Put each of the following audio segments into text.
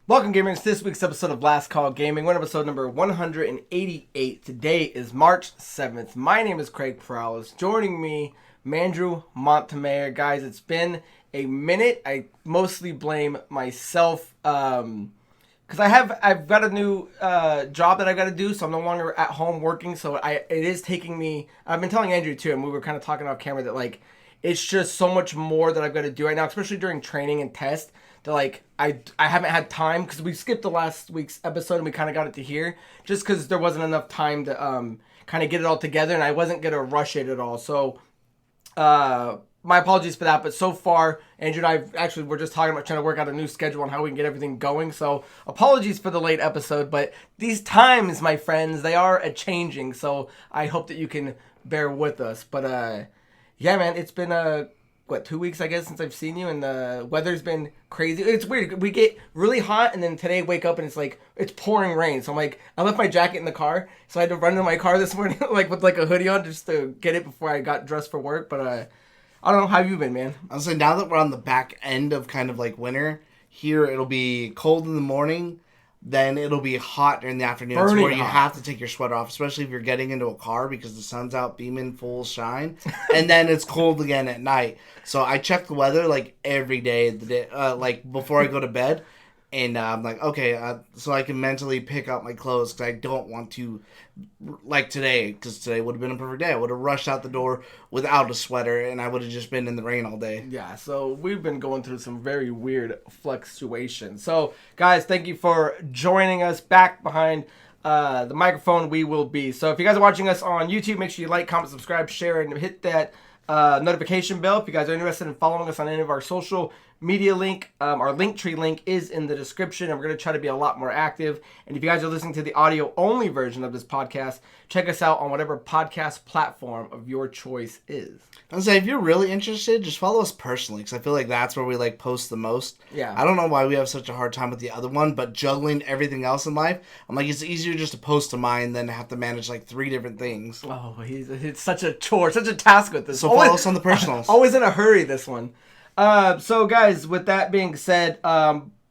Welcome, gamers, to this week's episode of Last Call Gaming. We're on episode number 188. Today is March 7th. My name is Craig Perales. Joining me, Mandrew Montemayor. Guys, it's been a minute. I mostly blame myself because I've got a new job that I've got to do, so I'm no longer at home working. So it is taking me. I've been telling Andrew too, and we were kind of talking off camera that it's just so much more that I've got to do right now, especially during training and test. That I haven't had time because we skipped the last week's episode and we kind of got it to here just because there wasn't enough time to kind of get it all together, and I wasn't gonna rush it at all. So my apologies for that. But so far, Andrew and I we're just talking about trying to work out a new schedule on how we can get everything going. So apologies for the late episode, but these times, my friends, they are a changing. So I hope that you can bear with us. But yeah, man, it's been 2 weeks, I guess, since I've seen you, and the weather's been crazy. It's weird. We get really hot, and then today wake up, and it's pouring rain. So I left my jacket in the car, so I had to run to my car this morning, with a hoodie on just to get it before I got dressed for work. But I don't know. How have you been, man? I was saying, now that we're on the back end of kind of winter, here it'll be cold in the morning, then it'll be hot during the afternoon. Burning where you hot. have to take your sweater off, especially if you're getting into a car because the sun's out beaming full shine. And then it's cold again at night. So I check the weather every day, before I go to bed. And I'm okay, so I can mentally pick out my clothes because I don't want to, today, because today would have been a perfect day. I would have rushed out the door without a sweater, and I would have just been in the rain all day. Yeah, so we've been going through some very weird fluctuations. So, guys, thank you for joining us back behind the microphone. We will be. So if you guys are watching us on YouTube, make sure you like, comment, subscribe, share, and hit that notification bell. If you guys are interested in following us on any of our social media link, our Linktree link is in the description, and we're going to try to be a lot more active. And if you guys are listening to the audio only version of this podcast, check us out on whatever podcast platform of your choice is. I was say, if you're really interested, just follow us personally, because I feel like that's where we post the most. Yeah. I don't know why we have such a hard time with the other one, but juggling everything else in life, I'm it's easier just to post to mine than to have to manage 3 different things. Oh, it's such a chore, such a task with this. So follow us on the personals. Always in a hurry, this one. So guys, with that being said,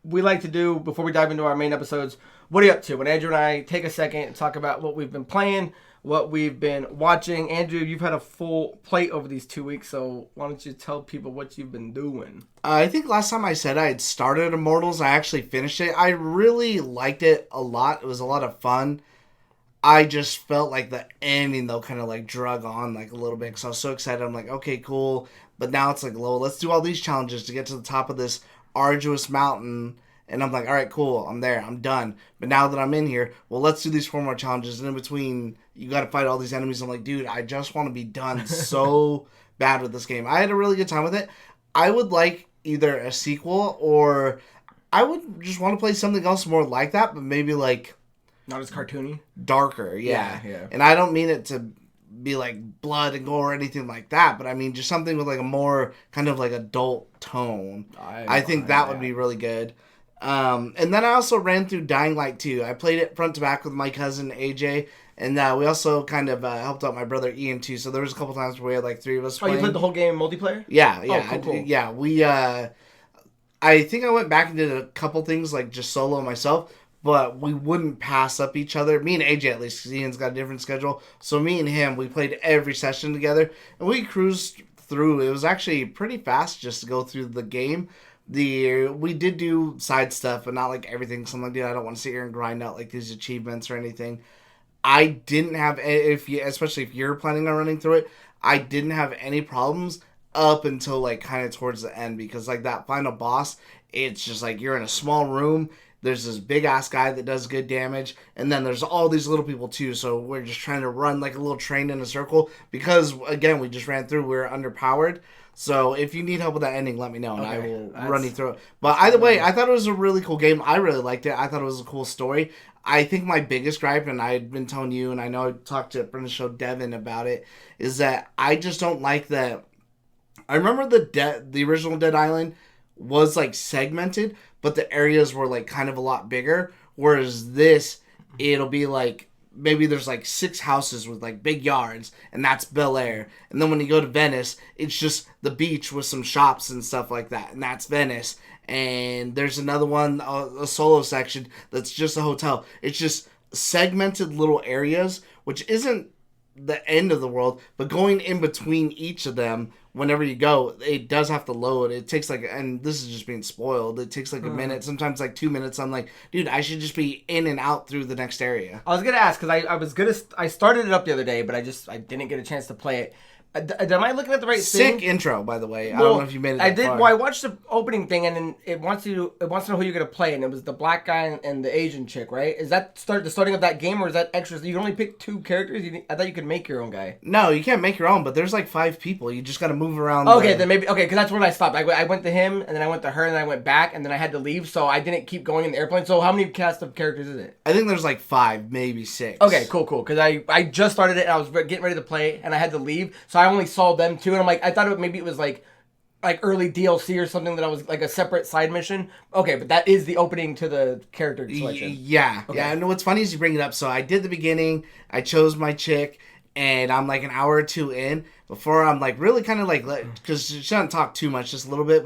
we like to do, before we dive into our main episodes, what are you up to? When Andrew and I take a second and talk about what we've been playing, what we've been watching. Andrew, you've had a full plate over these 2 weeks, so why don't you tell people what you've been doing? I think last time I said I had started Immortals, I actually finished it. I really liked it a lot. It was a lot of fun. I just felt like the ending, though, kind of drug on a little bit, because I was so excited. I'm okay, cool. But now it's well, let's do all these challenges to get to the top of this arduous mountain. And I'm all right, cool, I'm there, I'm done. But now that I'm in here, well, let's do these 4 more challenges. And in between, you got to fight all these enemies. I'm dude, I just want to be done so bad with this game. I had a really good time with it. I would like either a sequel, or I would just want to play something else more like that, but maybe not as cartoony? Darker, yeah. And I don't mean it to be blood and gore or anything like that, but I mean just something with a more kind of adult tone. I think that would be really good. And then I also ran through Dying Light 2. I played it front to back with my cousin AJ, and we also kind of helped out my brother Ian too. So there was a couple times where we had 3 of us playing. You played the whole game multiplayer? Yeah. Cool. Yeah, we I think I went back and did a couple things just solo myself, but we wouldn't pass up each other. Me and AJ, at least, because Ian's got a different schedule. So me and him, we played every session together, and we cruised through. It was actually pretty fast just to go through the game. We did do side stuff, but not everything. So I'm dude, I don't want to sit here and grind out these achievements or anything. I didn't have, especially if you're planning on running through it, I didn't have any problems up until kind of towards the end, because that final boss, it's just you're in a small room. There's this big-ass guy that does good damage, and then there's all these little people, too, so we're just trying to run a little train in a circle, because, again, we just ran through, we're underpowered, so if you need help with that ending, let me know, and I will run you through it. But either way, I thought it was a really cool game. I really liked it. I thought it was a cool story. I think my biggest gripe, and I had been telling you, and I know I talked to friend of the show, Devin, about it, is that I just don't like that. I remember the original Dead Island was segmented, but the areas were kind of a lot bigger, whereas this, it'll be maybe there's 6 houses with big yards, and that's Bel Air. And then when you go to Venice, it's just the beach with some shops and stuff like that, and that's Venice. and there's another one, a solo section that's just a hotel. It's just segmented little areas, which isn't the end of the world, but going in between each of them, whenever you go, it does have to load. It takes like, and this is just being spoiled, it takes like a minute, sometimes like 2 minutes. I'm like, dude, I should just be in and out through the next area. I was gonna ask because I started it up the other day, but I didn't get a chance to play it. Am I looking at the right thing? Sick intro, by the way. I don't know if you made it that I did. far. Well, I watched the opening thing, and then it wants to know who you're gonna play, and it was the black guy and the Asian chick, right? Is that the starting of that game, or is that extra? You can only pick 2 characters. I thought you could make your own guy. No, you can't make your own, but there's like 5 people. You just got to move around. Okay, then maybe because that's when I stopped. I went to him, and then I went to her, and then I went back, and then I had to leave, so I didn't keep going in the airplane. So how many cast of characters is it? I think there's like 5, maybe 6. Okay, cool. Because I just started it, and I was getting ready to play, and I had to leave, so I only saw them 2, and I'm like, I thought maybe it was like early DLC or something that I was like a separate side mission. Okay, but that is the opening to the character selection. Yeah. Okay. Yeah, and what's funny is you bring it up. So I did the beginning, I chose my chick, and I'm like an hour or 2 in before I'm like really kind of like, because she doesn't talk too much, just a little bit,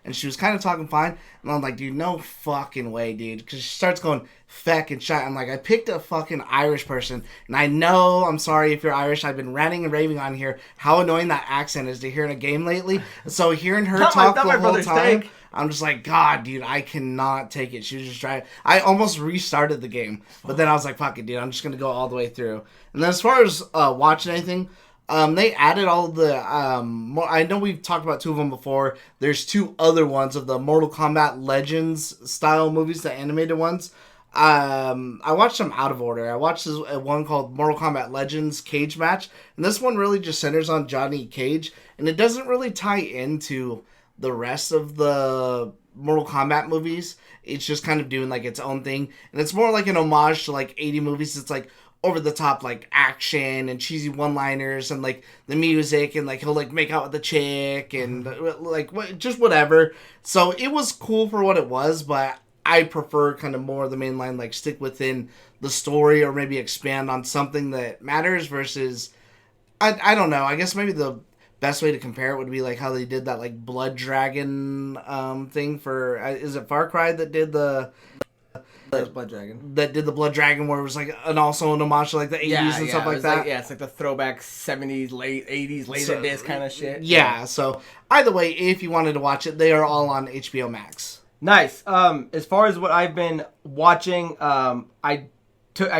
and she was kind of talking fine, and I'm like, dude, no fucking way, dude, because she starts going feck and shit. I'm like, I picked a fucking Irish person, and I know, I'm sorry if you're Irish, I've been ranting and raving on here how annoying that accent is to hear in a game lately, so hearing her talk the whole time, I'm just like, God, dude, I cannot take it. She was just trying. I almost restarted the game, but then I was like, fuck it, dude, I'm just going to go all the way through. And then as far as watching anything, they added all the, I know we've talked about 2 of them before. There's 2 other ones of the Mortal Kombat Legends style movies, the animated ones. I watched them out of order. I watched this one called Mortal Kombat Legends Cage Match, and this one really just centers on Johnny Cage, and it doesn't really tie into the rest of the Mortal Kombat movies. It's just kind of doing like its own thing, and it's more like an homage to like 80 movies. It's like over the top like action and cheesy one-liners and like the music, and like he'll like make out with the chick and like just whatever. So it was cool for what it was, but I prefer kind of more of the main line, like stick within the story or maybe expand on something that matters versus, I don't know, I guess maybe the best way to compare it would be like how they did that like Blood Dragon thing for, is it Far Cry that did the Blood Dragon. That did the Blood Dragon where it was like an also an homage to like the 80s and stuff like that. It's like the throwback 70s, late 80s, laser disc kind of shit. Yeah, so either way, if you wanted to watch it, they are all on HBO Max. Nice. As far as what I've been watching, I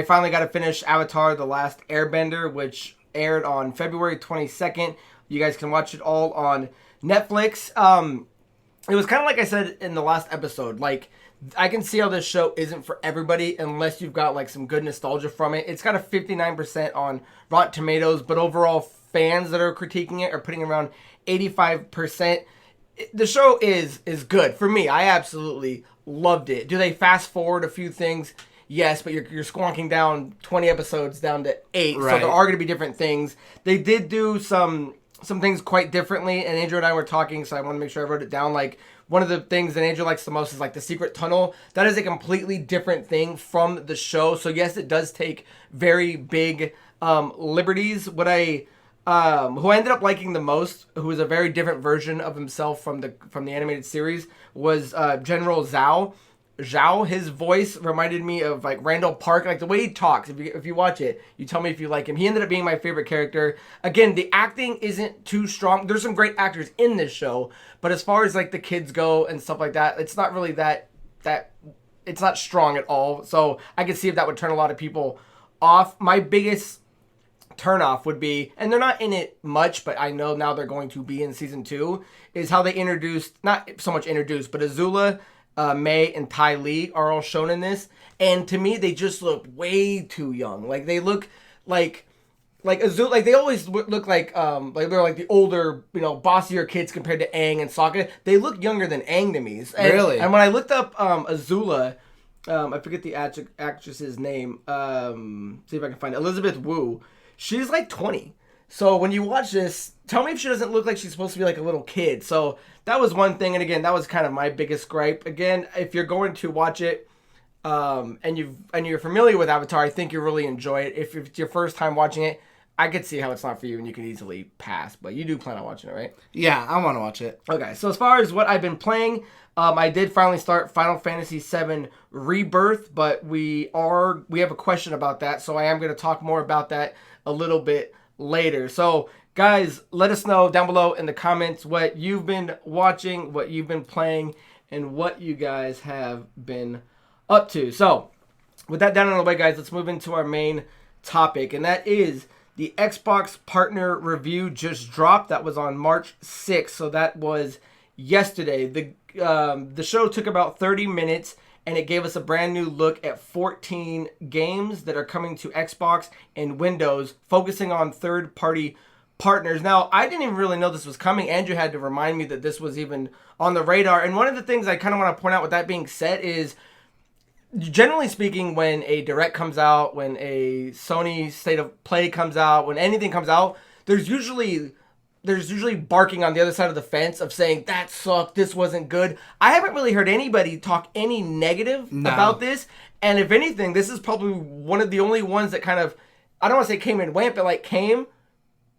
finally got to finish Avatar: The Last Airbender, which aired on February 22nd. You guys can watch it all on Netflix. It was kind of like I said in the last episode, like, I can see how this show isn't for everybody unless you've got like some good nostalgia from it. It's got a 59% on Rotten Tomatoes, but overall fans that are critiquing it are putting around 85%. The show is good. For me, I absolutely loved it. Do they fast forward a few things? Yes, but you're squonking down 20 episodes down to 8, right. So there are going to be different things. They did do some things quite differently, and Andrew and I were talking, so I want to make sure I wrote it down. Like, one of the things that Andrew likes the most is like the secret tunnel. That is a completely different thing from the show. So yes, it does take very big liberties. What who I ended up liking the most, who was a very different version of himself from the animated series, was General Zhao. Zhao, his voice reminded me of like Randall Park, like the way he talks. If you watch it, you tell me if you like him. He ended up being my favorite character. Again, the acting isn't too strong. There's some great actors in this show, but as far as like the kids go and stuff like that, it's not really that it's not strong at all. So I could see if that would turn a lot of people off. My biggest turnoff would be, and they're not in it much, but I know now they're going to be in season 2, is how they introduced, not so much introduced, but Azula, May, and Ty Lee are all shown in this, and to me they just look way too young. Like they look like Azula, like they always look like they're like the older, bossier kids compared to Aang and Sokka. They look younger than Aang to me. Really? And when I looked up Azula, I forget the actress's name. See if I can find it. Elizabeth Wu. She's like 20. So when you watch this, tell me if she doesn't look like she's supposed to be like a little kid. So that was one thing. And again, that was kind of my biggest gripe. Again, if you're going to watch it, and you're familiar with Avatar, I think you'll really enjoy it. If it's your first time watching it, I could see how it's not for you and you can easily pass, but you do plan on watching it, right? Yeah, I want to watch it. Okay, so as far as what I've been playing, I did finally start Final Fantasy VII Rebirth, but we have a question about that, so I am going to talk more about that a little bit later. So, guys, let us know down below in the comments what you've been watching, what you've been playing, and what you guys have been up to. So, with that down on the way, guys, let's move into our main topic, and that is the Xbox Partner Review just dropped. That was on March 6th, so that was yesterday. The show took about 30 minutes, and it gave us a brand new look at 14 games that are coming to Xbox and Windows, focusing on third-party partners. Now, I didn't even really know this was coming. Andrew had to remind me that this was even on the radar, and one of the things I kind of want to point out with that being said is, generally speaking, when a Direct comes out, when a Sony State of Play comes out, when anything comes out, there's usually barking on the other side of the fence of saying, that sucked, this wasn't good. I haven't really heard anybody talk any negative about this. And if anything, this is probably one of the only ones that kind of, I don't want to say came and went, but like came,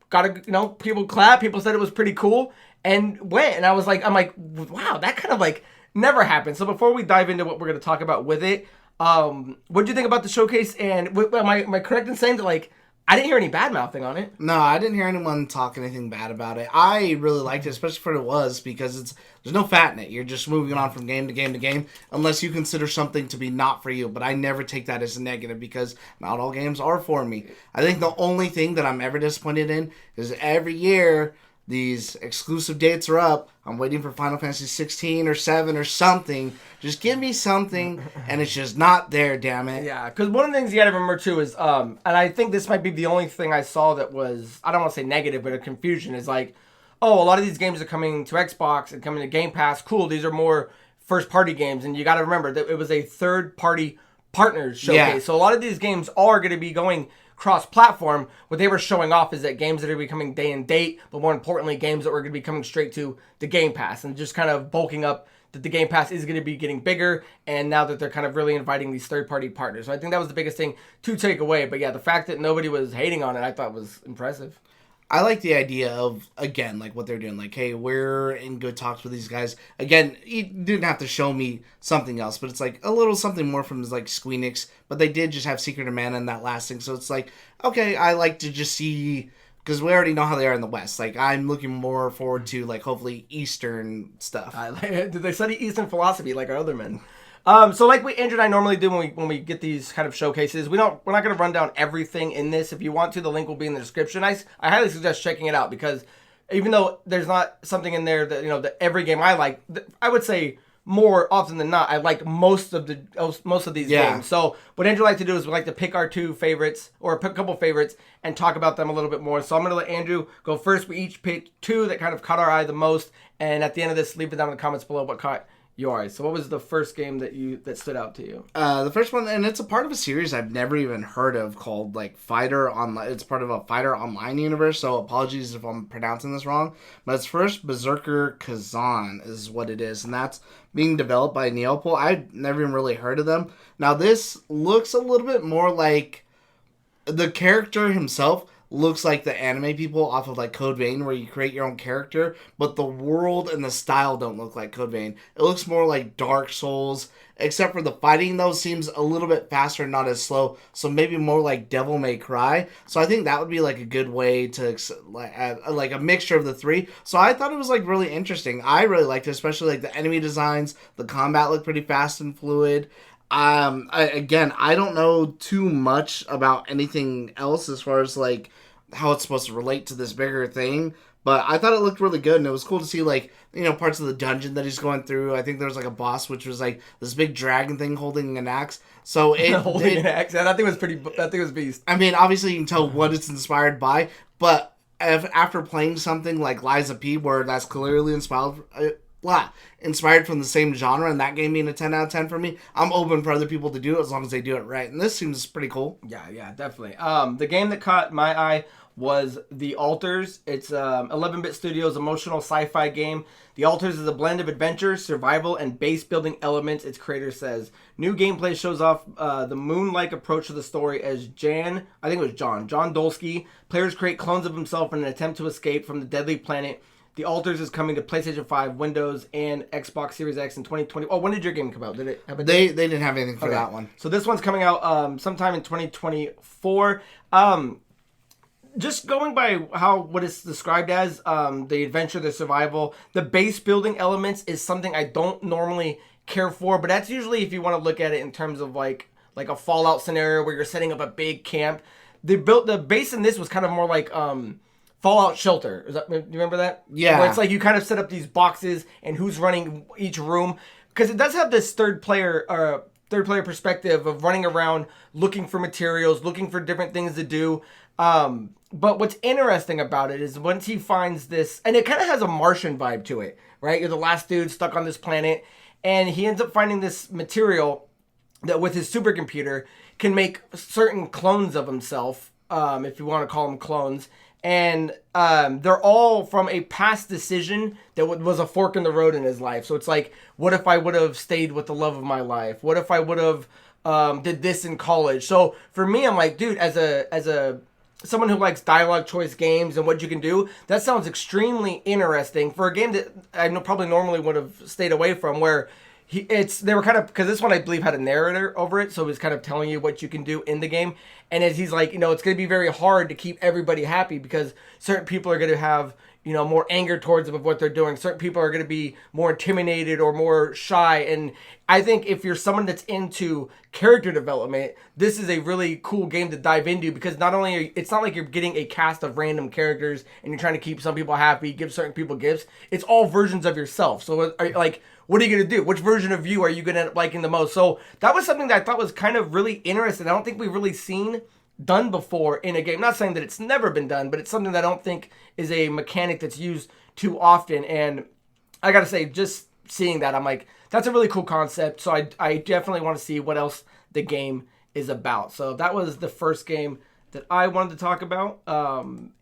people clapped, people said it was pretty cool, and went. And I'm like, wow, that kind of like never happened. So before we dive into what we're going to talk about with it, what do you think about the showcase? And am I correct in saying that, like, I didn't hear any bad mouthing on it? No, I didn't hear anyone talk anything bad about it. I really liked it, especially for what it was, because there's no fat in it. You're just moving on from game to game to game, unless you consider something to be not for you. But I never take that as a negative, because not all games are for me. I think the only thing that I'm ever disappointed in is every year these exclusive dates are up. I'm waiting for Final Fantasy 16 or 7 or something. Just give me something, and it's just not there, damn it. Yeah, because one of the things you got to remember, too, is, and I think this might be the only thing I saw that was, I don't want to say negative, but a confusion, is like, oh, a lot of these games are coming to Xbox and coming to Game Pass. Cool, these are more first-party games, and you got to remember that it was a third-party partners showcase. Yeah. So a lot of these games are going to be going cross-platform. What they were showing off is that games that are going to be coming day and date, but more importantly, games that were going to be coming straight to the Game Pass, and just kind of bulking up that the Game Pass is going to be getting bigger, and now that they're kind of really inviting these third-party partners. So I think that was the biggest thing to take away. But yeah, the fact that nobody was hating on it, I thought was impressive. I like the idea of, again, like what they're doing. Like, hey, we're in good talks with these guys. Again, you didn't have to show me something else, but it's like a little something more from like Squeenix. But they did just have Secret of Mana in that last thing. So it's like, okay, I like to just see, because we already know how they are in the West. Like, I'm looking more forward to, like, hopefully Eastern stuff. Did they study Eastern philosophy like our other men? So like Andrew and I normally do when we get these kind of showcases, we're not going to run down everything in this. If you want to, the link will be in the description. I highly suggest checking it out, because even though there's not something in there that, that every game I like, I would say more often than not, I like most of these games. So what Andrew likes to do is we like to pick our two favorites or a couple favorites and talk about them a little bit more. So I'm going to let Andrew go first. We each picked two that kind of caught our eye the most, and at the end of this, leave it down in the comments below what caught yours. So what was the first game that stood out to you? The first one, and it's a part of a series I've never even heard of, called like Fighter Online. It's part of a Fighter Online universe, so apologies if I'm pronouncing this wrong. But it's first Berserker Kazan is what it is, and that's being developed by Neopol. I've never even really heard of them. Now this looks a little bit more like the character himself looks like the anime people off of like Code Vein, where you create your own character, but the world and the style don't look like Code Vein. It looks more like Dark Souls, except for the fighting though seems a little bit faster and not as slow, so maybe more like Devil May Cry. So I think that would be like a good way to like a mixture of the three. So I thought it was like really interesting. I really liked it, especially like the enemy designs. The combat looked pretty fast and fluid. I don't know too much about anything else as far as like how it's supposed to relate to this bigger thing, but I thought it looked really good, and it was cool to see like, parts of the dungeon that he's going through. I think there was like a boss which was like this big dragon thing holding an axe. So holding an axe. Yeah, that thing was beast. I mean, obviously you can tell what it's inspired by, but after playing something like Lies of P, where that's clearly inspired from the same genre, and that game being a 10 out of 10 for me, I'm open for other people to do it as long as they do it right, and this seems pretty cool. Yeah, definitely. The game that caught my eye was The Alters. It's 11-bit Studios emotional sci-fi game. The Alters is a blend of adventure, survival, and base building elements, its creator says. New gameplay shows off the moon-like approach to the story as John Dolsky. Players create clones of himself in an attempt to escape from the deadly planet. The Alters is coming to PlayStation 5, Windows, and Xbox Series X in 2020. Oh, when did your game come out? Did it have a They didn't have anything for that one. So this one's coming out sometime in 2024. Just going by what it's described as, the adventure, the survival, the base building elements is something I don't normally care for, but that's usually if you want to look at it in terms of like a Fallout scenario where you're setting up a big camp. The base in this was kind of more like Fallout Shelter. Do you remember that? Yeah. Where it's like you kind of set up these boxes and who's running each room, because it does have this third player perspective of running around looking for materials, looking for different things to do. But what's interesting about it is once he finds this, and it kind of has a Martian vibe to it, right? You're the last dude stuck on this planet, and he ends up finding this material that with his supercomputer can make certain clones of himself, if you want to call them clones. And they're all from a past decision that was a fork in the road in his life. So it's like, what if I would have stayed with the love of my life? What if I would have did this in college? So for me, I'm like, dude, as a someone who likes dialogue choice games and what you can do, that sounds extremely interesting for a game that I probably normally would have stayed away from. Where they were kind of, because this one I believe had a narrator over it, so it was kind of telling you what you can do in the game. And as he's like, it's going to be very hard to keep everybody happy because certain people are going to have more anger towards them of what they're doing. Certain people are going to be more intimidated or more shy. And I think if you're someone that's into character development, this is a really cool game to dive into, because not only it's not like you're getting a cast of random characters and you're trying to keep some people happy, give certain people gifts. It's all versions of yourself. So what are you going to do? Which version of you are you going to end up liking the most? So that was something that I thought was kind of really interesting. I don't think we've really seen done before in a game. Not saying that it's never been done, but it's something that I don't think is a mechanic that's used too often. And I gotta say, just seeing that, I'm like, that's a really cool concept. So I definitely want to see what else the game is about. So that was the first game that I wanted to talk about.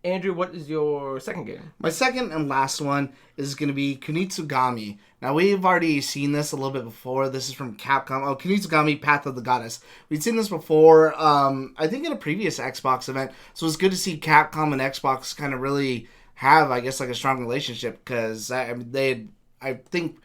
Andrew, what is your second game? My second and last one is going to be Kunitsugami. Now, we've already seen this a little bit before. This is from Capcom. Oh, Kunitsugami, Path of the Goddess. We'd seen this before, I think in a previous Xbox event. So it's good to see Capcom and Xbox kind of really have, I guess, like a strong relationship, because they think,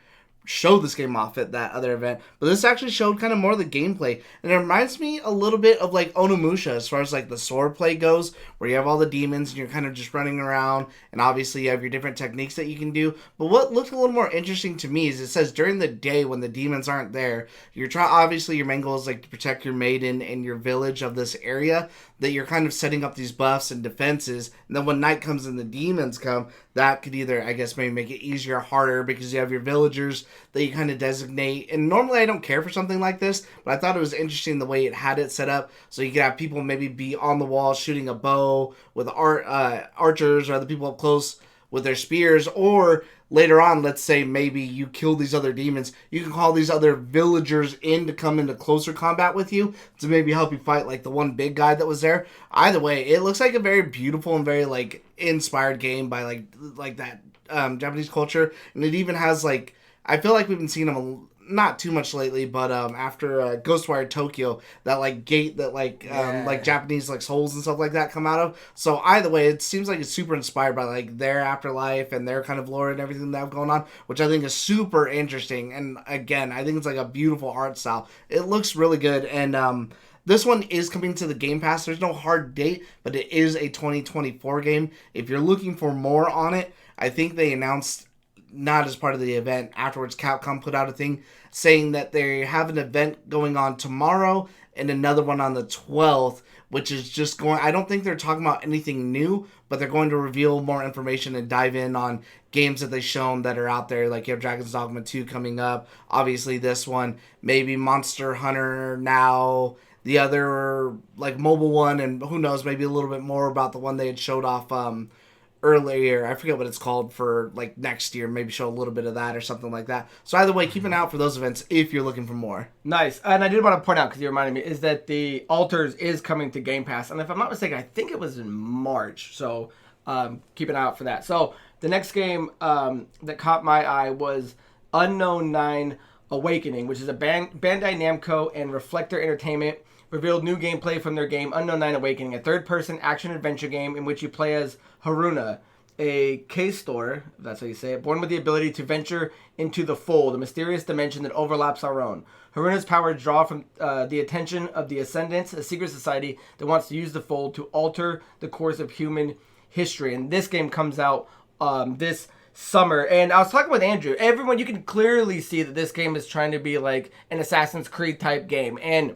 showed this game off at that other event, but this actually showed kind of more of the gameplay, and it reminds me a little bit of like Onimusha as far as like the sword play goes, where you have all the demons and you're kind of just running around, and obviously you have your different techniques that you can do. But what looked a little more interesting to me is it says during the day when the demons aren't there, obviously your main goal is like to protect your maiden and your village of this area, that you're kind of setting up these buffs and defenses, and then when night comes and the demons come, that could either, I guess, maybe make it easier or harder, because you have your villagers that you kind of designate. And normally I don't care for something like this, but I thought it was interesting the way it had it set up, so you could have people maybe be on the wall shooting a bow with archers, or other people up close with their spears, or later on, let's say maybe you kill these other demons, you can call these other villagers in to come into closer combat with you to maybe help you fight like the one big guy that was there. Either way, it looks like a very beautiful and very like inspired game by like that Japanese culture, and it even has like, I feel like we've been seeing them not too much lately, but after Ghostwire Tokyo, that like gate that like Japanese like souls and stuff like that come out of. So either way, it seems like it's super inspired by like their afterlife and their kind of lore and everything they have going on, which I think is super interesting. And again, I think it's like a beautiful art style. It looks really good, and this one is coming to the Game Pass. There's no hard date, but it is a 2024 game. If you're looking for more on it, I think they announced, not as part of the event, afterwards Capcom put out a thing saying that they have an event going on tomorrow and another one on the 12th, which is just going, I don't think they're talking about anything new, but they're going to reveal more information and dive in on games that they've shown that are out there. Like you have Dragon's Dogma 2 coming up, obviously this one, maybe Monster Hunter now, the other like mobile one, and who knows, maybe a little bit more about the one they had showed off earlier. I forget what it's called for like next year. Maybe show a little bit of that or something like that. So either way, keep an eye out for those events if you're looking for more. Nice. And I did want to point out, because you reminded me, is that the Alters is coming to Game Pass. And if I'm not mistaken, I think it was in March. So keep an eye out for that. So the next game that caught my eye was Unknown 9 Awakening, which is a Bandai Namco and Reflector Entertainment revealed new gameplay from their game Unknown 9 Awakening, a third-person action-adventure game in which you play as Haruna, a K-Store, if that's how you say it, born with the ability to venture into the Fold, a mysterious dimension that overlaps our own. Haruna's powers draw from the attention of the Ascendants, a secret society that wants to use the Fold to alter the course of human history. And this game comes out this summer. And I was talking with Andrew. Everyone, you can clearly see that this game is trying to be like an Assassin's Creed type game. And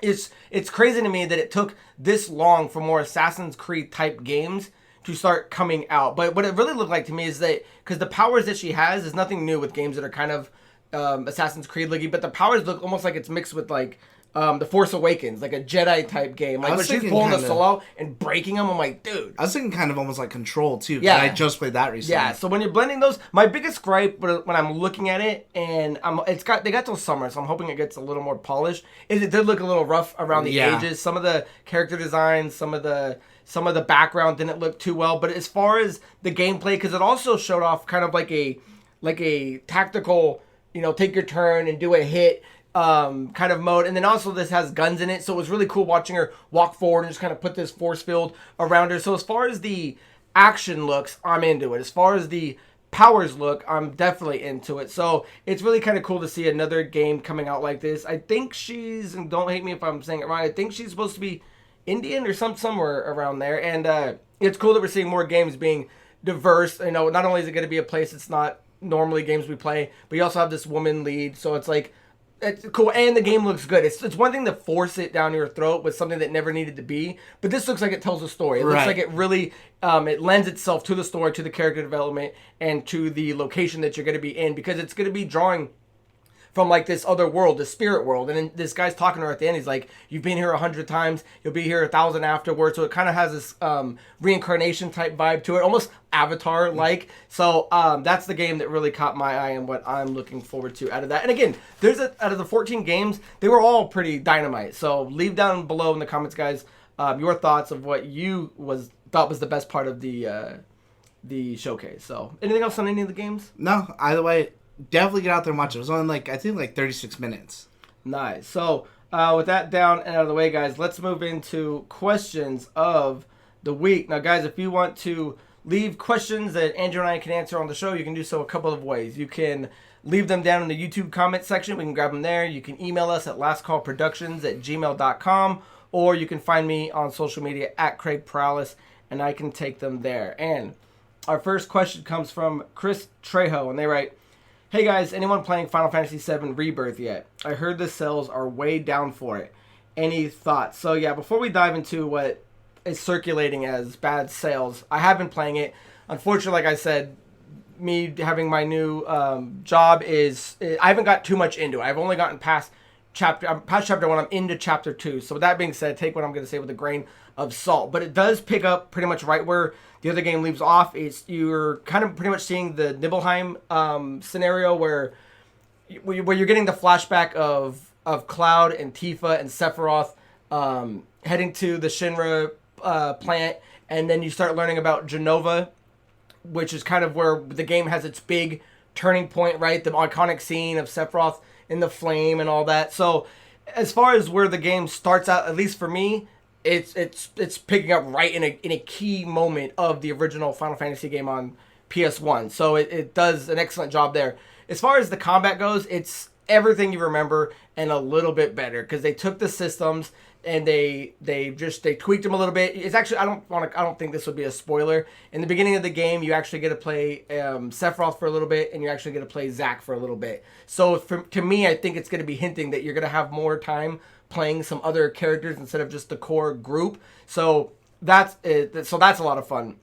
it's crazy to me that it took this long for more Assassin's Creed type games to start coming out. But what it really looked like to me is that, because the powers that she has is nothing new with games that are kind of Assassin's Creed looky, but the powers look almost like it's mixed with like The Force Awakens, like a Jedi type game. Like when she's pulling the solo and breaking them, I'm like, dude. I was thinking kind of almost like Control too. Yeah, I just played that recently. Yeah, so when you're blending those, my biggest gripe when I'm looking at it, and they got till summer, so I'm hoping it gets a little more polished. Is it did look a little rough around the edges. Some of the character designs, some of the background didn't look too well. But as far as the gameplay, because it also showed off kind of like a tactical, take your turn and do a hit kind of mode. And then also this has guns in it, so it was really cool watching her walk forward and just kind of put this force field around her. So as far as the action looks, I'm into it. As far as the powers look, I'm definitely into it. So it's really kind of cool to see another game coming out like this. I think she's, and don't hate me if I'm saying it wrong, I think she's supposed to be Indian or somewhere around there. And it's cool that we're seeing more games being diverse. Not only is it going to be a place that's not normally games we play, but you also have this woman lead. So it's like, it's cool, and the game looks good. It's one thing to force it down your throat with something that never needed to be, but this looks like it tells a story. It looks like it really it lends itself to the story, to the character development, and to the location that you're going to be in, because it's going to be drawing from like this other world, the spirit world. And then this guy's talking to her at the end. He's like, you've been here 100 times, you'll be here 1,000 afterwards. So it kind of has this reincarnation type vibe to it, almost Avatar like. So that's the game that really caught my eye and what I'm looking forward to out of that. And again, out of the 14 games, they were all pretty dynamite. So leave down below in the comments, guys, your thoughts of what you thought was the best part of the showcase. So anything else on any of the games? No, either way, definitely get out there and watch it. It was only I think 36 minutes. Nice. So with that down and out of the way, guys, let's move into questions of the week. Now, guys, if you want to leave questions that Andrew and I can answer on the show, you can do so a couple of ways. You can leave them down in the YouTube comment section. We can grab them there. You can email us at lastcallproductions@gmail.com, or you can find me on social media at Craig Perales, and I can take them there. And our first question comes from Chris Trejo, and they write, hey guys, anyone playing Final Fantasy 7 Rebirth yet? I heard the sales are way down for it. Any thoughts? So yeah, before we dive into what is circulating as bad sales, I have been playing it. Unfortunately, like I said, me having my new job I haven't got too much into it. I've only gotten past chapter 1. I'm into chapter 2. So with that being said, take what I'm going to say with a grain of salt. But it does pick up pretty much right where the other game leaves off. You're kind of pretty much seeing the Nibelheim scenario where you're getting the flashback of Cloud and Tifa and Sephiroth heading to the Shinra plant, and then you start learning about Genova, which is kind of where the game has its big turning point, right? The iconic scene of Sephiroth in the flame and all that. So as far as where the game starts out, at least for me, it's picking up right in a key moment of the original Final Fantasy game on PS1. So it does an excellent job there. As far as the combat goes, it's everything you remember and a little bit better, because they took the systems and they tweaked them a little bit. It's actually, I don't think this would be a spoiler. In the beginning of the game, you actually get to play Sephiroth for a little bit, and you actually get to play Zack for a little bit. So to me, I think it's going to be hinting that you're going to have more time playing some other characters instead of just the core group. So that's it. So that's a lot of fun.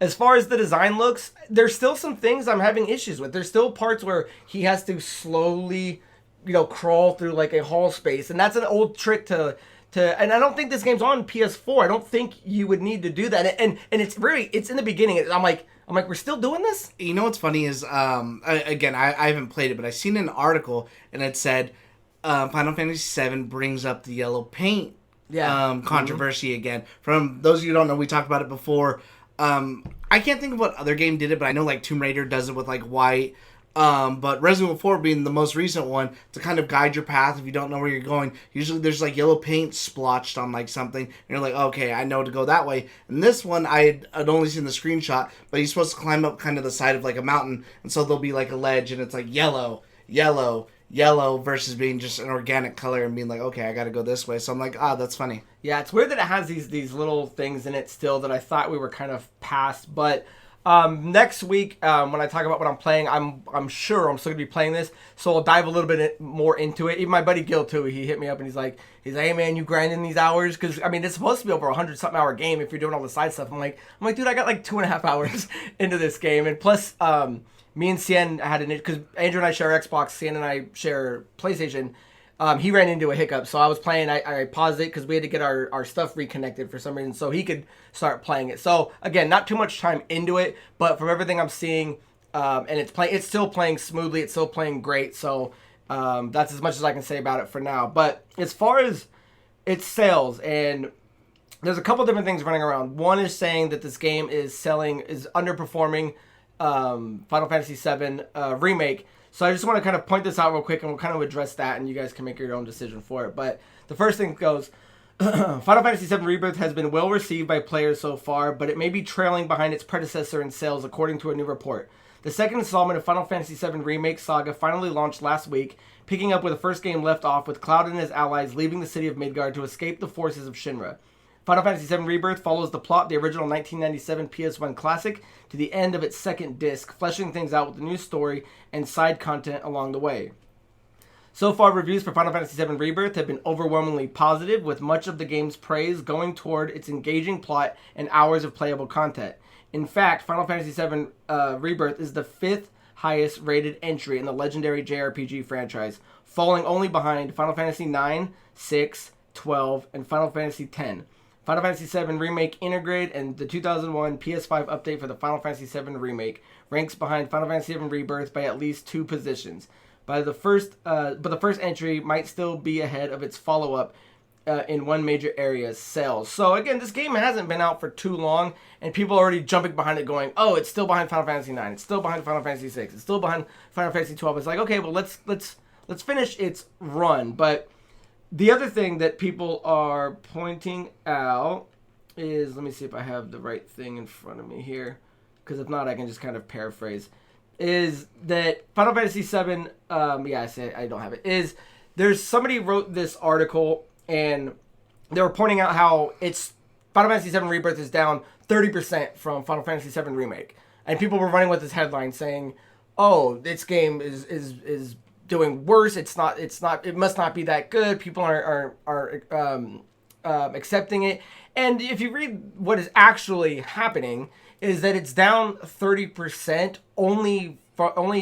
As far as the design looks, there's still some things I'm having issues with. There's still parts where he has to slowly, crawl through like a hall space, and that's an old trick to and I don't think this game's on PS4. I don't think you would need to do that. And it's in the beginning. I'm like, we're still doing this? You know what's funny is, again, I haven't played it, but I seen an article and it said Final Fantasy VII brings up the yellow paint controversy again. From those of you who don't know, we talked about it before. I can't think of what other game did it, but I know like Tomb Raider does it with like white. But Resident Evil 4 being the most recent one to kind of guide your path if you don't know where you're going. Usually there's like yellow paint splotched on like something, and you're like, okay, I know to go that way. And this one, I'd only seen the screenshot, but he's supposed to climb up kind of the side of like a mountain, and so there'll be like a ledge, and it's like yellow, yellow, yellow versus being just an organic color and being like, okay, I gotta go this way. So I'm like, that's funny. Yeah, it's weird that it has these little things in it still that I thought we were kind of past, but next week, when I talk about what I'm playing, I'm sure I'm still gonna be playing this, so I'll dive a little bit more into it. Even my buddy Gil too, he hit me up and he's like, hey man, you grinding these hours? Because I mean, it's supposed to be over 100-something hour game if you're doing all the side stuff. I'm like, dude, I got like 2.5 hours into this game, and plus, me and Cien had because Andrew and I share Xbox, Cien and I share PlayStation. He ran into a hiccup, so I was playing. I paused it because we had to get our stuff reconnected for some reason, so he could start playing it. So again, not too much time into it, but from everything I'm seeing, and it's still playing smoothly. It's still playing great. So that's as much as I can say about it for now. But as far as its sales, and there's a couple different things running around. One is saying that this game is underperforming Final Fantasy VII Remake. So I just want to kind of point this out real quick, and we'll kind of address that, and you guys can make your own decision for it. But the first thing goes, Final Fantasy VII Rebirth has been well received by players so far, but it may be trailing behind its predecessor in sales, according to a new report. The second installment of Final Fantasy VII Remake Saga finally launched last week, picking up where the first game left off with Cloud and his allies leaving the city of Midgard to escape the forces of Shinra. Final Fantasy VII Rebirth follows the plot of the original 1997 PS1 classic to the end of its second disc, fleshing things out with a new story and side content along the way. So far, reviews for Final Fantasy VII Rebirth have been overwhelmingly positive, with much of the game's praise going toward its engaging plot and hours of playable content. In fact, Final Fantasy VII Rebirth is the 5th highest rated entry in the legendary JRPG franchise, falling only behind Final Fantasy IX, 6, 12, and Final Fantasy X. Final Fantasy VII Remake Integrate and the 2001 PS5 update for the Final Fantasy VII Remake ranks behind Final Fantasy VII Rebirth by at least 2 positions. But the first entry might still be ahead of its follow-up in one major area, sales. So again, this game hasn't been out for too long, and people are already jumping behind it going, oh, it's still behind Final Fantasy IX, it's still behind Final Fantasy VI, it's still behind Final Fantasy 12. It's like, okay, well, let's finish its run. But the other thing that people are pointing out is, let me see if I have the right thing in front of me here, because if not, I can just kind of paraphrase, is that Final Fantasy VII, I don't have it, there's somebody wrote this article, and they were pointing out how Final Fantasy VII Rebirth is down 30% from Final Fantasy VII Remake. And people were running with this headline saying, oh, this game is doing worse. It must not be that good. People are accepting it. And if you read what is actually happening, is that it's down 30% only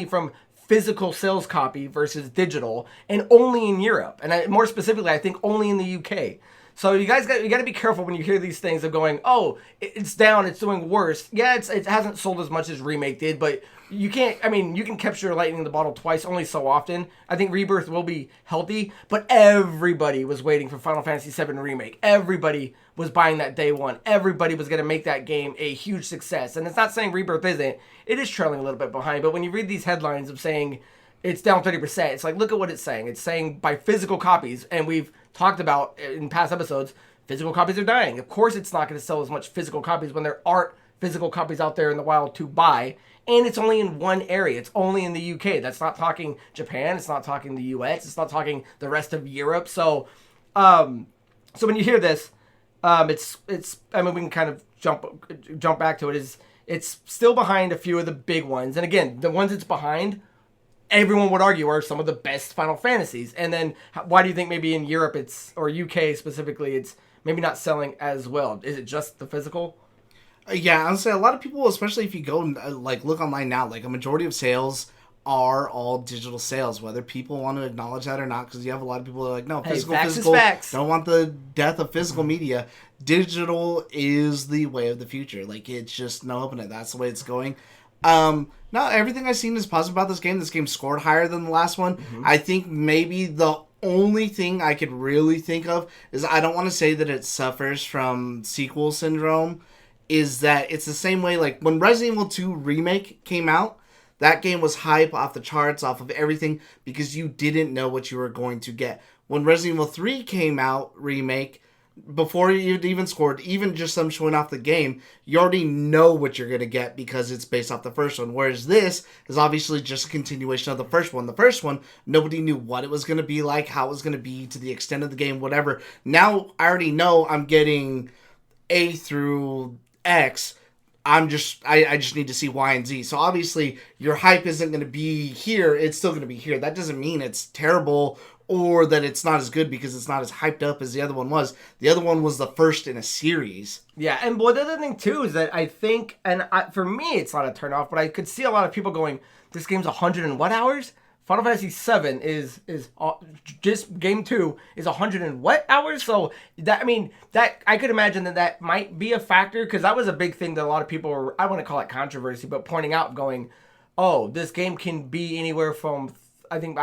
from physical sales copy versus digital, and only in Europe. And more specifically, I think only in the UK. So you got to be careful when you hear these things of going, oh, it's down, it's doing worse. Yeah, it hasn't sold as much as Remake did, but you can capture lightning in the bottle twice, only so often. I think Rebirth will be healthy, but everybody was waiting for Final Fantasy VII Remake. Everybody was buying that day one. Everybody was going to make that game a huge success. And it's not saying Rebirth isn't. It is trailing a little bit behind, but when you read these headlines of saying it's down 30%, it's like, look at what it's saying. It's saying by physical copies, and we've talked about in past episodes, physical copies are dying. Of course it's not going to sell as much physical copies when there aren't physical copies out there in the wild to buy. And it's only in one area. It's only in the UK. That's not talking Japan. It's not talking the US. It's not talking the rest of Europe. So when you hear this, we can kind of jump back to it. It's still behind a few of the big ones. And again, the ones it's behind, everyone would argue are some of the best Final Fantasies. And then why do you think maybe in Europe or UK specifically, it's maybe not selling as well? Is it just the physical? Yeah, honestly, a lot of people, especially if you go and look online now, like a majority of sales are all digital sales, whether people want to acknowledge that or not, because you have a lot of people that are like, no, physical, facts physical, is facts. don't want the death of physical media. Digital is the way of the future. Like, it's just no helping it. That's the way it's going. No, everything I've seen is positive about this game. This game scored higher than the last one. I think maybe the only thing I could really think of is, I don't want to say that it suffers from sequel syndrome, is that it's the same way, like, when Resident Evil 2 Remake came out, that game was hype off the charts, off of everything, because you didn't know what you were going to get. When Resident Evil 3 came out, Remake, before it even scored, even just them showing off the game, you already know what you're going to get because it's based off the first one. Whereas this is obviously just a continuation of the first one. The first one, nobody knew what it was going to be like, how it was going to be, to the extent of the game, whatever. Now, I already know I'm getting A through X. I just need to see Y and Z. So obviously, your hype isn't going to be here. It's still going to be here. That doesn't mean it's terrible or that it's not as good because it's not as hyped up as the other one was. The other one was the first in a series. Yeah, and well, the other thing too is that I think, for me, it's not a turnoff, but I could see a lot of people going, "This game's 100 and what hours?" Final Fantasy 7 is just game 2 is 100 and what hours? So that, I mean, that I could imagine that might be a factor, because that was a big thing that a lot of people were, I want to call it controversy, but pointing out, going, "Oh, this game can be anywhere from, I think,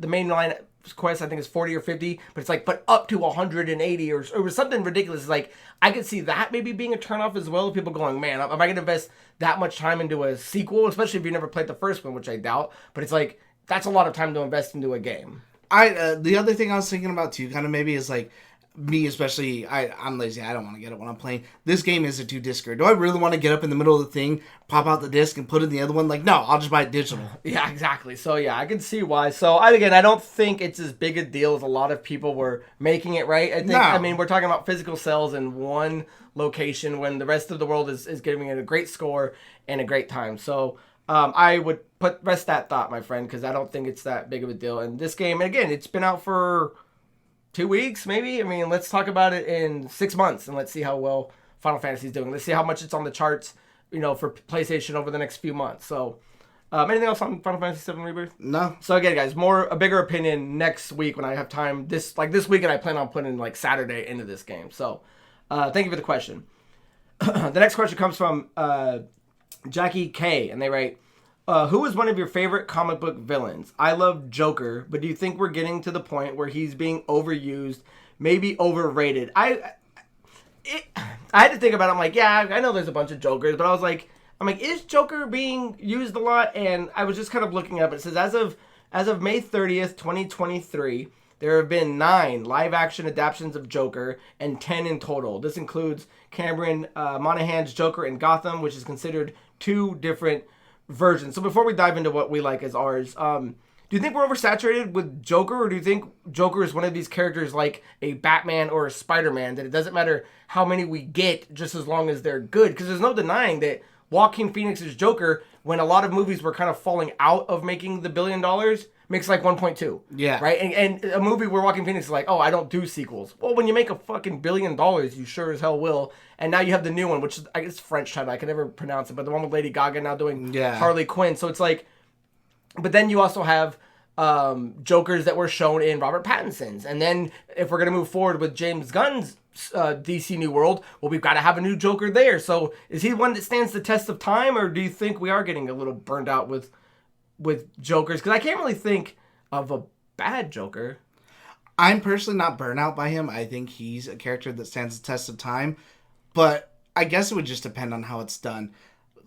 the main line quest, I think, is 40 or 50, but it's like, but up to 180 or it was something ridiculous." Like, I could see that maybe being a turnoff as well. People going, "Man, am I going to invest that much time into a sequel?" Especially if you never played the first one, which I doubt. But it's like, that's a lot of time to invest into a game. The other thing I was thinking about too, kind of maybe, is like, me especially, I'm lazy. I don't want to get it when I'm playing. This game is a 2-discer. Do I really want to get up in the middle of the thing, pop out the disc, and put in the other one? Like, no, I'll just buy it digital. Yeah, exactly. So, yeah, I can see why. So, I don't think it's as big a deal as a lot of people were making it, right? I think, No. I mean, we're talking about physical sales in one location when the rest of the world is giving it a great score and a great time. So, I would rest that thought, my friend, because I don't think it's that big of a deal. And this game, again, it's been out for 2 weeks, maybe. I mean, let's talk about it in 6 months and let's see how well Final Fantasy is doing. Let's see how much it's on the charts, for PlayStation over the next few months. So, anything else on Final Fantasy 7 Rebirth? No. So again, guys, a bigger opinion next week when I have time. This weekend, I plan on putting like Saturday into this game. So, thank you for the question. The next question comes from Jackie K, and they write, "Who is one of your favorite comic book villains? I love Joker, but do you think we're getting to the point where he's being overused, maybe overrated?" I had to think about it. I'm like, yeah, I know there's a bunch of Jokers, but I'm like, is Joker being used a lot? And I was just kind of looking up. It says as of May 30th, 2023, there have been 9 live-action adaptations of Joker and 10 in total. This includes Cameron Monaghan's Joker in Gotham, which is considered 2 different versions. So before we dive into what we like as ours, do you think we're oversaturated with Joker, or do you think Joker is one of these characters like a Batman or a Spider-Man, that it doesn't matter how many we get just as long as they're good? Because there's no denying that Joaquin Phoenix's Joker, when a lot of movies were kind of falling out of making the $1 billion, makes like 1.2. Yeah. Right? And a movie where Joaquin Phoenix is like, "Oh, I don't do sequels." Well, when you make a fucking $1 billion, you sure as hell will. And now you have the new one, which is, I guess, French title. I can never pronounce it, but the one with Lady Gaga now doing Harley Quinn. So it's like, but then you also have Jokers that were shown in Robert Pattinson's. And then if we're going to move forward with James Gunn's DC New World, well, we've got to have a new Joker there. So is he one that stands the test of time, or do you think we are getting a little burned out with Jokers? Because I can't really think of a bad Joker. I'm personally not burnt out by him. I think he's a character that stands the test of time. But I guess it would just depend on how it's done.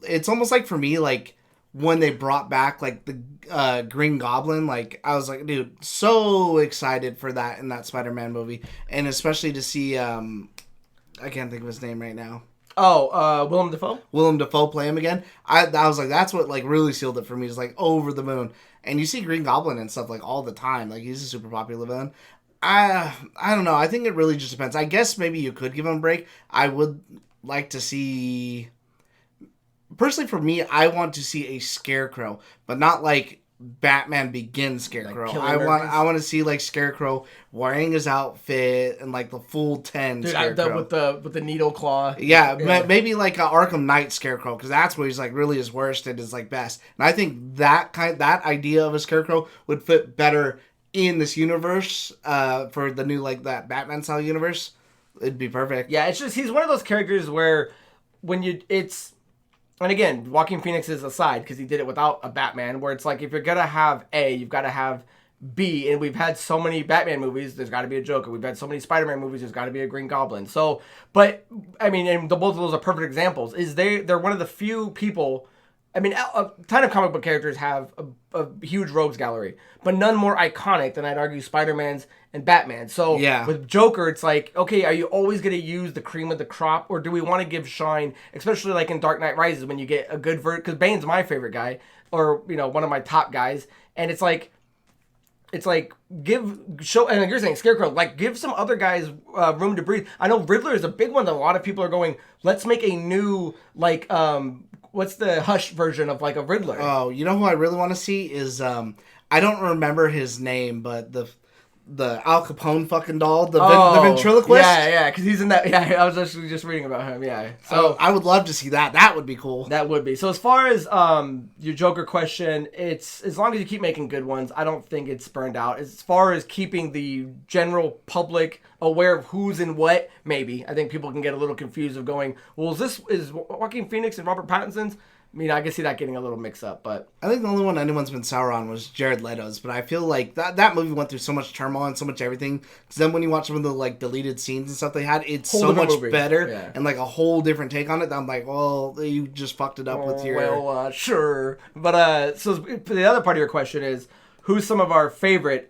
It's almost like, for me, like, when they brought back, like, the Green Goblin, like, I was like, dude, so excited for that in that Spider-Man movie. And especially to see, I can't think of his name right now. Oh, Willem Dafoe? Willem Dafoe play him again. I was like, that's what, like, really sealed it for me. It's like, over the moon. And you see Green Goblin and stuff, like, all the time. Like, he's a super popular villain. I don't know. I think it really just depends. I guess maybe you could give him a break. I would like to see... Personally, for me, I want to see a Scarecrow, but not like Batman Begins Scarecrow. Like I want to see like Scarecrow wearing his outfit and like the full 10 Scarecrow with the needle claw. Yeah, maybe like a Arkham Knight Scarecrow, because that's where he's like really his worst and his like best. And I think that idea of a Scarecrow would fit better in this universe for the new like that Batman style universe. It'd be perfect. Yeah, it's just he's one of those characters where and again, Joaquin Phoenix is aside because he did it without a Batman, where it's like if you're gonna have A, you've got to have B, and we've had so many Batman movies, there's got to be a Joker. We've had so many Spider-Man movies, there's got to be a Green Goblin. So, but I mean, and both of those are perfect examples. They're one of the few people. I mean, a ton of comic book characters have a huge rogues gallery, but none more iconic than I'd argue Spider-Man's and Batman. So with Joker, it's like, okay, are you always going to use the cream of the crop, or do we want to give shine, especially like in Dark Knight Rises when you get a good version? Because Bane's my favorite guy, or one of my top guys, and it's like show, and like you're saying Scarecrow, like give some other guys room to breathe. I know Riddler is a big one that a lot of people are going, let's make a new like what's the Hush version of like a Riddler? Oh, you know who I really want to see is I don't remember his name, but the Al Capone fucking doll, the ventriloquist. Yeah, because he's in that. Yeah, I was actually just reading about him. Yeah, so I would love to see that. That would be cool. That would be. So as far as your Joker question, it's as long as you keep making good ones, I don't think it's burned out. As far as keeping the general public aware of who's in what, maybe I think people can get a little confused of going, well, is Joaquin Phoenix and Robert Pattinson's? I mean, I can see that getting a little mixed up, but I think the only one anyone's been sour on was Jared Leto's. But I feel like that movie went through so much turmoil and so much everything. Because then when you watch some of the like deleted scenes and stuff they had, it's so much better and like a whole different take on it. That I'm like, well, you just fucked it up with your. Well, sure, but so the other part of your question is who's some of our favorite.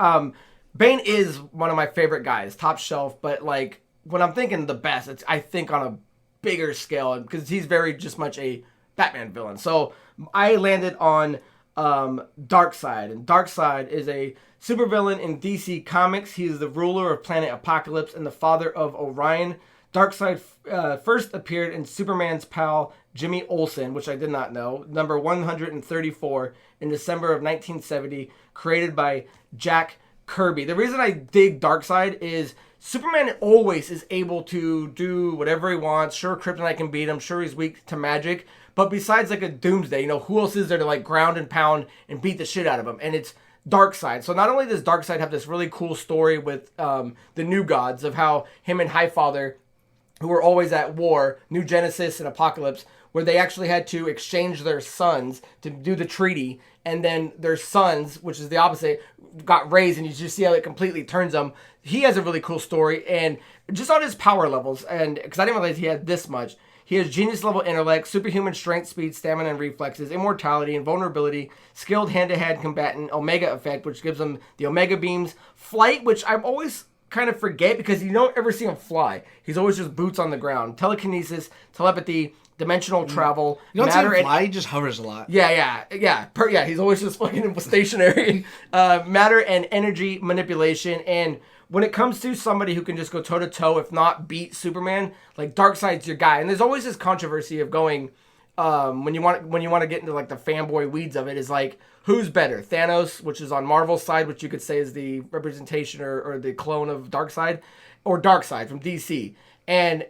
Bane is one of my favorite guys, top shelf. But like when I'm thinking the best, it's I think on a bigger scale because he's very just much a Batman villain. So I landed on Darkseid, and Darkseid is a supervillain in DC Comics. He is the ruler of planet Apocalypse and the father of Orion. Darkseid first appeared in Superman's pal Jimmy Olsen, which I did not know, number 134 in December of 1970, created by Jack Kirby. The reason I dig Darkseid is Superman always is able to do whatever he wants. Sure, Kryptonite can beat him. Sure, he's weak to magic. But besides like a Doomsday, who else is there to like ground and pound and beat the shit out of him? And it's Darkseid. So not only does Darkseid have this really cool story with the New Gods of how him and Highfather, who were always at war, New Genesis and Apocalypse, where they actually had to exchange their sons to do the treaty, and then their sons, which is the opposite, got raised, and you just see how it completely turns them. He has a really cool story, and just on his power levels, and because I didn't realize he had this much. He has genius-level intellect, superhuman strength, speed, stamina, and reflexes, immortality, invulnerability, skilled hand-to-hand combatant, Omega effect, which gives him the Omega beams, flight, which I always kind of forget because you don't ever see him fly. He's always just boots on the ground, telekinesis, telepathy, dimensional travel, you don't see him fly, he just hovers a lot. Yeah. He's always just fucking stationary. Matter and energy manipulation, and when it comes to somebody who can just go toe-to-toe, if not beat Superman, like Darkseid's your guy. And there's always this controversy of going, when you want to get into like the fanboy weeds of it, is like, who's better? Thanos, which is on Marvel's side, which you could say is the representation or the clone of Darkseid, or Darkseid from DC. And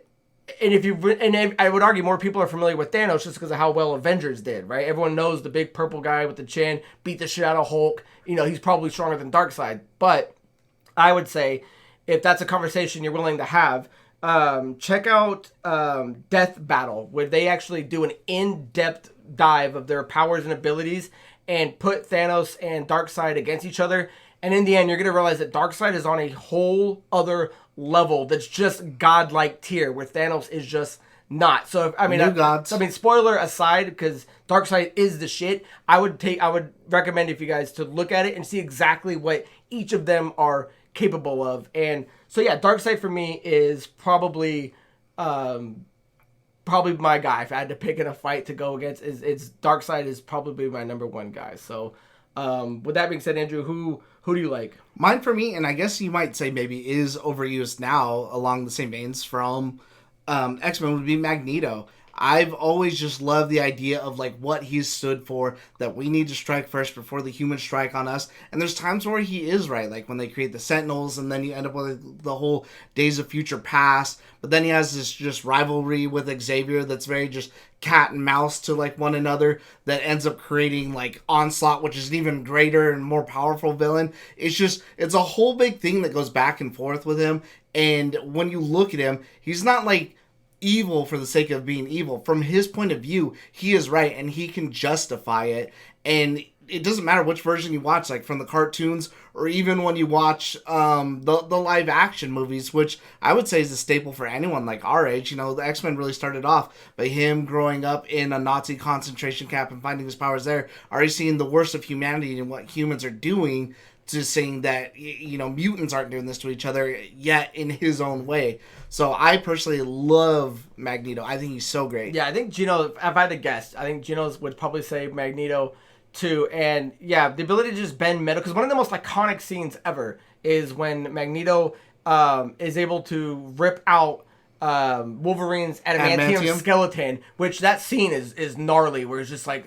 I would argue more people are familiar with Thanos just because of how well Avengers did, right? Everyone knows the big purple guy with the chin, beat the shit out of Hulk. He's probably stronger than Darkseid. But I would say, if that's a conversation you're willing to have, check out Death Battle, where they actually do an in-depth dive of their powers and abilities and put Thanos and Darkseid against each other. And in the end, you're going to realize that Darkseid is on a whole other level that's just godlike tier, where Thanos is just not. So, spoiler aside, because Darkseid is the shit, I would recommend if you guys to look at it and see exactly what each of them are capable of. And so yeah, Darkseid for me is probably my guy. If I had to pick in a fight to go against, it's Darkseid is probably my number one guy. So with that being said, Andrew, who do you like? Mine for me, and I guess you might say maybe is overused now along the same veins from X-Men, would be Magneto. I've always just loved the idea of like what he's stood for, that we need to strike first before the humans strike on us. And there's times where he is right, like when they create the Sentinels and then you end up with the whole Days of Future Past. But then he has this just rivalry with Xavier that's very just cat and mouse to like one another, that ends up creating like Onslaught, which is an even greater and more powerful villain. It's a whole big thing that goes back and forth with him. And when you look at him, he's not like evil for the sake of being evil. From his point of view, he is right and he can justify it. And it doesn't matter which version you watch, like from the cartoons or even when you watch the live action movies, which I would say is a staple for anyone like our age. You know, the X-Men really started off by him growing up in a Nazi concentration camp and finding his powers there, already seeing the worst of humanity and what humans are doing, to saying that, you know, mutants aren't doing this to each other yet in his own way. So I personally love Magneto. I think he's so great. Yeah, I think Geno, if I had to guess, I think Geno would probably say Magneto too. And yeah, the ability to just bend metal, because one of the most iconic scenes ever is when Magneto is able to rip out Wolverine's adamantium skeleton, which that scene is gnarly, where it's just like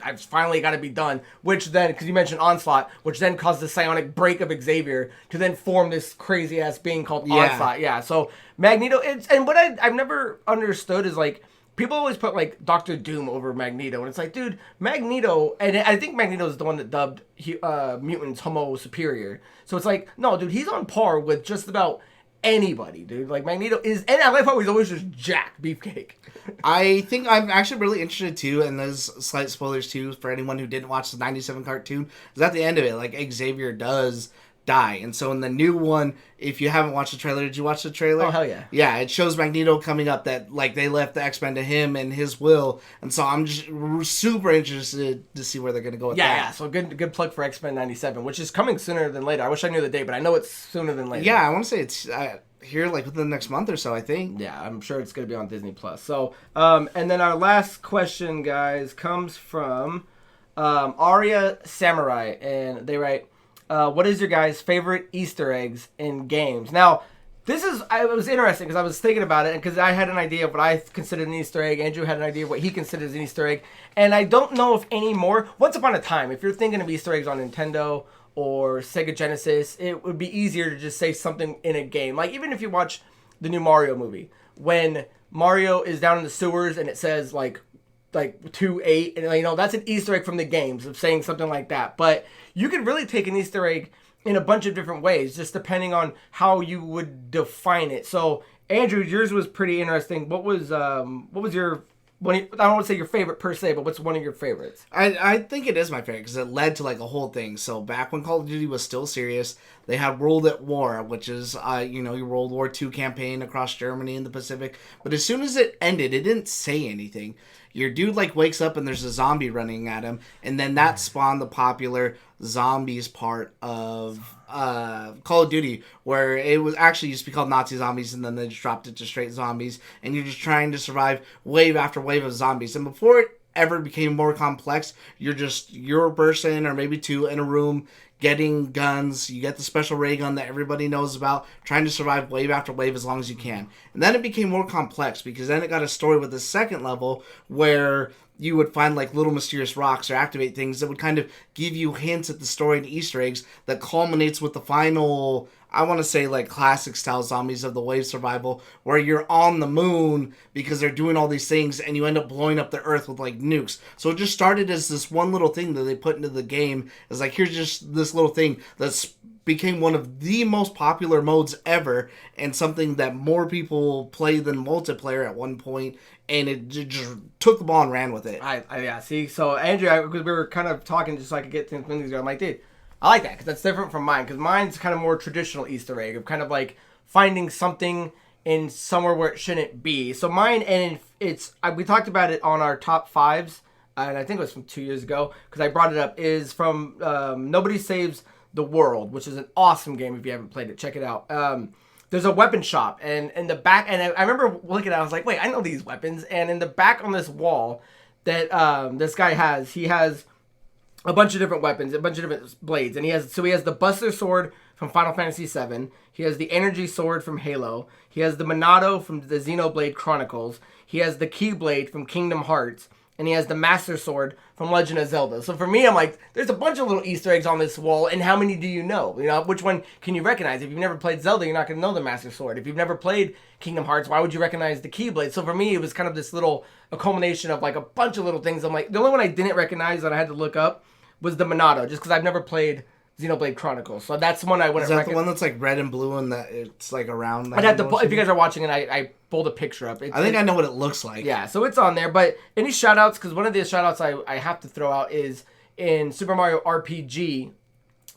I've finally got to be done. Which then, because you mentioned Onslaught, which then caused the psionic break of Xavier to then form this crazy ass being called Onslaught. Yeah, so Magneto, and what I've never understood is like, people always put like Doctor Doom over Magneto, and it's like, dude, Magneto, and I think Magneto is the one that dubbed mutants Homo superior. So it's like, no, dude, he's on par with just about anybody, dude. Like Magneto is, and I like how he's always just Jack Beefcake. I think I'm actually really interested too, and there's slight spoilers too for anyone who didn't watch the '97 cartoon, is at the end of it, like Xavier does die. And so in the new one, if you haven't watched the trailer, did you watch the trailer? Oh, hell yeah. Yeah, it shows Magneto coming up, that like they left the X-Men to him and his will. And so I'm just super interested to see where they're going to go with that. Yeah, so good plug for X-Men 97, which is coming sooner than later. I wish I knew the date, but I know it's sooner than later. Yeah, I want to say it's here like within the next month or so, I think. Yeah, I'm sure it's going to be on Disney+. So, and then our last question, guys, comes from Arya Samurai, and they write, what is your guys' favorite Easter eggs in games? Now, it was interesting because I was thinking about it, and because I had an idea of what I considered an Easter egg. Andrew had an idea of what he considers an Easter egg, and I don't know if any more. Once upon a time, if you're thinking of Easter eggs on Nintendo or Sega Genesis, it would be easier to just say something in a game. Like even if you watch the new Mario movie, when Mario is down in the sewers and it says like 2-8, and you know that's an Easter egg from the games of saying something like that. But you could really take an Easter egg in a bunch of different ways, just depending on how you would define it. So Andrew, yours was pretty interesting. What was your I don't want to say your favorite per se, but what's one of your favorites? I think it is my favorite because it led to like a whole thing. So back when Call of Duty was still serious, they had World at War, which is your World War II campaign across Germany and the Pacific. But as soon as it ended, it didn't say anything. Your dude like wakes up and there's a zombie running at him, and then that spawned the popular zombies part of Call of Duty, where it was actually used to be called Nazi zombies, and then they just dropped it to straight zombies, and you're just trying to survive wave after wave of zombies. And before it ever became more complex, you're just your person or maybe two in a room getting guns. You get the special ray gun that everybody knows about, trying to survive wave after wave as long as you can. And then it became more complex because then it got a story with the second level where you would find like little mysterious rocks or activate things that would kind of give you hints at the story and Easter eggs that culminates with the final, I want to say like classic style zombies of the wave survival, where you're on the moon because they're doing all these things and you end up blowing up the earth with like nukes. So it just started as this one little thing that they put into the game. It's like, here's just this little thing that's became one of the most popular modes ever, and something that more people play than multiplayer at one point, and it just took the ball and ran with it. Yeah, see, so Andrew, because we were kind of talking just so I could get things together, I'm like, dude, I like that because that's different from mine, because mine's kind of more traditional Easter egg of kind of like finding something in somewhere where it shouldn't be. So mine, and we talked about it on our top fives, and I think it was from 2 years ago because I brought it up, is from Nobody Saves the World, which is an awesome game. If you haven't played it, check it out. There's a weapon shop, and in the back, and I remember looking at it, I was like, wait, I know these weapons. And in the back on this wall that this guy has, he has a bunch of different weapons, a bunch of different blades, and he has the Buster Sword from Final Fantasy VII. He has the Energy Sword from Halo. He has the Monado from the Xenoblade Chronicles. He has the Keyblade from Kingdom Hearts. And he has the Master Sword from Legend of Zelda. So for me, I'm like, there's a bunch of little Easter eggs on this wall, and how many do you know? You know, which one can you recognize? If you've never played Zelda, you're not going to know the Master Sword. If you've never played Kingdom Hearts, why would you recognize the Keyblade? So for me, it was kind of this a culmination of like a bunch of little things. I'm like, the only one I didn't recognize that I had to look up was the Monado, just because I've never played Xenoblade Chronicles. So that's one I wouldn't recognize. Is that the one that's like red and blue and that it's like around? I'd have to, if you guys are watching it, I pulled a picture up. I think I know what it looks like. Yeah, so it's on there. But any shout outs, because one of the shout outs I have to throw out is in Super Mario RPG,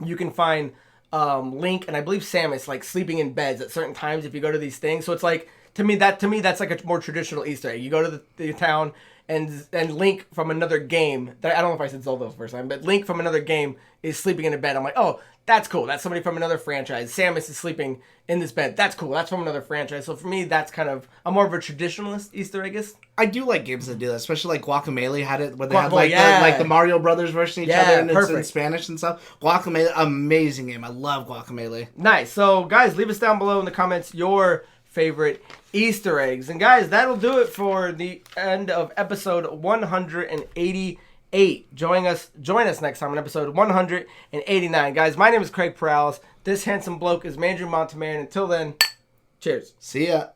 you can find Link and I believe Samus like sleeping in beds at certain times if you go to these things. So it's like, to me that's like a more traditional Easter egg. You go to the town and Link from another game, I don't know if I said Zelda the first time, but Link from another game is sleeping in a bed. I'm like, oh, that's cool. That's somebody from another franchise. Samus is sleeping in this bed. That's cool. That's from another franchise. So for me, that's kind of, I'm more of a traditionalist Easter egg. I do like games that do that, especially like Guacamelee had it, where they had like the Mario Brothers versus each other, and it's in Spanish and stuff. Guacamelee, amazing game. I love Guacamelee. Nice. So guys, leave us down below in the comments your favorite Easter eggs. And guys, that'll do it for the end of episode 188. Join us next time on episode 189. Guys, my name is Craig Perales. This handsome bloke is Mandrew Montemayor. And until then, cheers. See ya.